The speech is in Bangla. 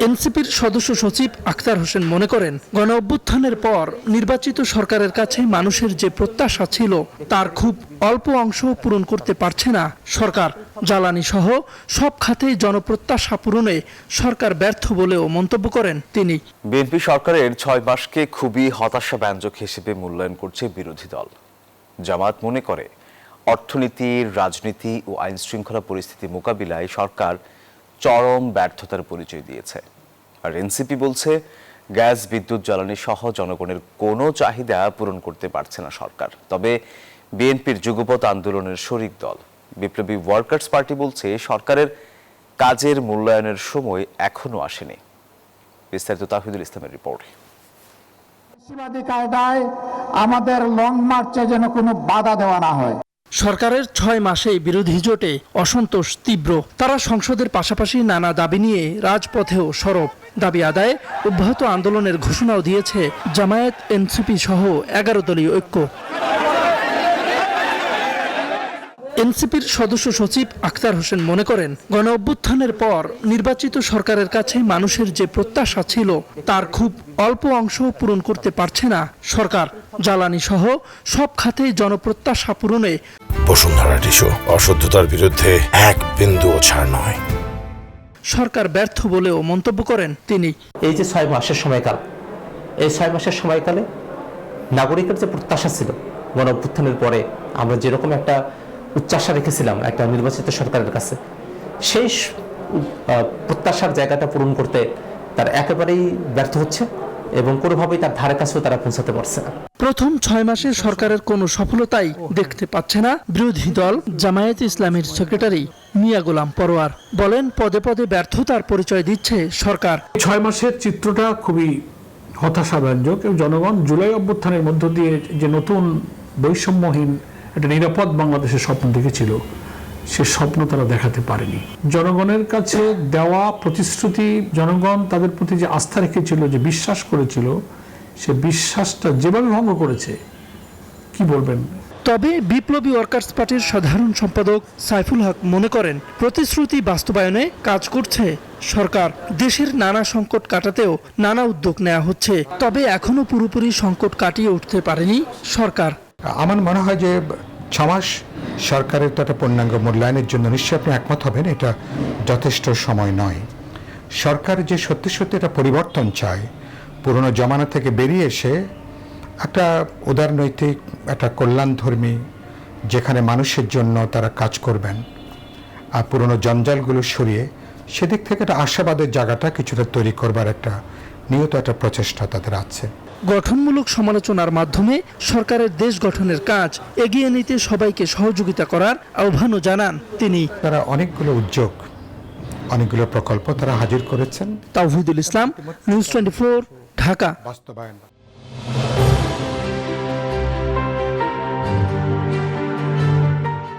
এনসিপির সদস্য সচিব আখতার হোসেন মনে করেন, গণ অভ্যুত্থানের পর নির্বাচিত সরকারের কাছে মানুষের যে প্রত্যাশা ছিল তার খুব অল্প অংশ পূরণ করতে পারছে না সরকার। জ্বালানি সহ সব খাতেই জনপ্রত্যাশা পূরণে সরকার ব্যর্থ বলেও মন্তব্য করেন তিনি। বিএনপি সরকারের 6 মাসকে খুবই হতাশাব্যঞ্জক হিসেবে মূল্যায়ন করছে বিরোধী দল। জামায়াত মনে করে, অর্থনীতি, রাজনীতি ও আইন শৃঙ্খলা পরিস্থিতি মোকাবিলায় সরকার চরম ব্যর্থতার পরিচয় দিয়েছে। আর এনসিপি বলছে, গ্যাস, বিদ্যুৎ, জ্বালানি সহ জনগণের কোনো চাহিদা পূরণ করতে পারছে না সরকার। তবে বিএনপির যুগপৎ আন্দোলনের শরিক দল বিপ্লবী ওয়ার্কার্স পার্টি বলছে, সরকারের কাজের মূল্যায়নের সময় এখনো আসেনি। বিস্তারিত তাহিদুল ইসলামের রিপোর্টে। আমাদের লং মার্চে যেন কোনো বাধা দেওয়া না হয়। সরকারের 6 মাসেই বিরোধী জোটে অসন্তোষ তীব্র। তারা সংসদের পাশাপাশি নানা দাবি নিয়ে রাজপথেও সরব। দাবি আদায়ে অব্যাহত আন্দোলনের ঘোষণাও দিয়েছে জামায়াত, এনসিপি সহ 11 দলীয় ঐক্য। এনসিপির সদস্য সচিব আখতার হোসেন মনে করেন, গণ অভ্যুত্থানের পর নির্বাচিত সরকারের কাছে মানুষের যে প্রত্যাশা ছিল তার খুব অল্প অংশ পূরণ করতে পারছে না সরকার। জ্বালানি সহ সব খাতেই জনপ্রত্যাশা পূরণে বসুন্ধরা টিস্যু অশুদ্ধতার বিরুদ্ধে এক বিন্দুও ছাড় নয়। সরকার ব্যর্থ বলেও মন্তব্য করেন তিনি। এই যে 6 মাসের সময়কাল, এই 6 মাসের সময়কালে নাগরিকের যে প্রত্যাশা ছিল, গণ অভ্যুত্থানের পরে আমরা যেরকম একটা উচ্চাশা রেখেছিলাম একটা নির্বাচিত সরকারের কাছে, সেই প্রত্যাশার জায়গাটা পূরণ করতে তার একেবারেই ব্যর্থ হচ্ছে এবং কোনোভাবেই তার ধারে কাছেও তারা পৌঁছাতে পারছে না। প্রথম 6 মাসে সরকারের কোনো সফলতাই দেখতে পাচ্ছে না বিরোধী দল জামায়াতে ইসলামীর সেক্রেটারি মিয়া গোলাম পরোয়ার। বলেন, পদে পদে ব্যর্থতার পরিচয় দিচ্ছে সরকার। 6 মাসের চিত্রটা খুবই হতাশাব্যঞ্জক এবং জনগণ জুলাই অভ্যুত্থানের মধ্য দিয়ে যে নতুন বৈষম্যহীন একটা নিরাপদ বাংলাদেশের স্বপ্ন দেখেছিল, সে স্বপ্ন তারা দেখাতে পারেনি। জনগণের কাছে দেওয়া প্রতিশ্রুতি, জনগণ তাদের প্রতি যে আস্থা রেখেছিল, যে বিশ্বাস করেছিল, সে বিশ্বাসটা যেভাবে ভঙ্গ করেছে, কি বলবেন। তবে বিপ্লবী ওয়ার্কার্স পার্টির সাধারণ সম্পাদক সাইফুল হক মনে করেন, প্রতিশ্রুতি বাস্তবায়নে কাজ করছে সরকার। দেশের নানা সংকট কাটাতেও নানা উদ্যোগ নেওয়া হচ্ছে, তবে এখনো পুরোপুরি সংকট কাটিয়ে উঠতে পারেনি সরকার। আমার মনে হয় যে 6 মাস সরকারের তো একটা পূর্ণাঙ্গ মূল্যায়নের জন্য নিশ্চয়ই আপনি একমত হবেন, এটা যথেষ্ট সময় নয়। সরকার যে সত্যি সত্যি একটা পরিবর্তন চায়, পুরনো জমানা থেকে বেরিয়ে এসে একটা উদারনৈতিক, একটা কল্যাণধর্মী, যেখানে মানুষের জন্য তারা কাজ করবেন আর পুরনো জঞ্জালগুলো সরিয়ে সেদিক থেকে একটা আশাবাদের জায়গাটা কিছুটা তৈরি করবার একটা নিয়ত একটা প্রচেষ্টা তাদের আছে। গঠনমূলক সমালোচনার মাধ্যমে সরকারের দেশ গঠনের কাজ এগিয়ে নিতে সবাইকে সহযোগিতা করার আহ্বানও জানান তিনি। তারা অনেকগুলো উদ্যোগ, অনেকগুলো প্রকল্প তারা হাজির করেছেন। তাওহিদুল ইসলাম, নিউজ 24, ঢাকা। বাস্তবায়ন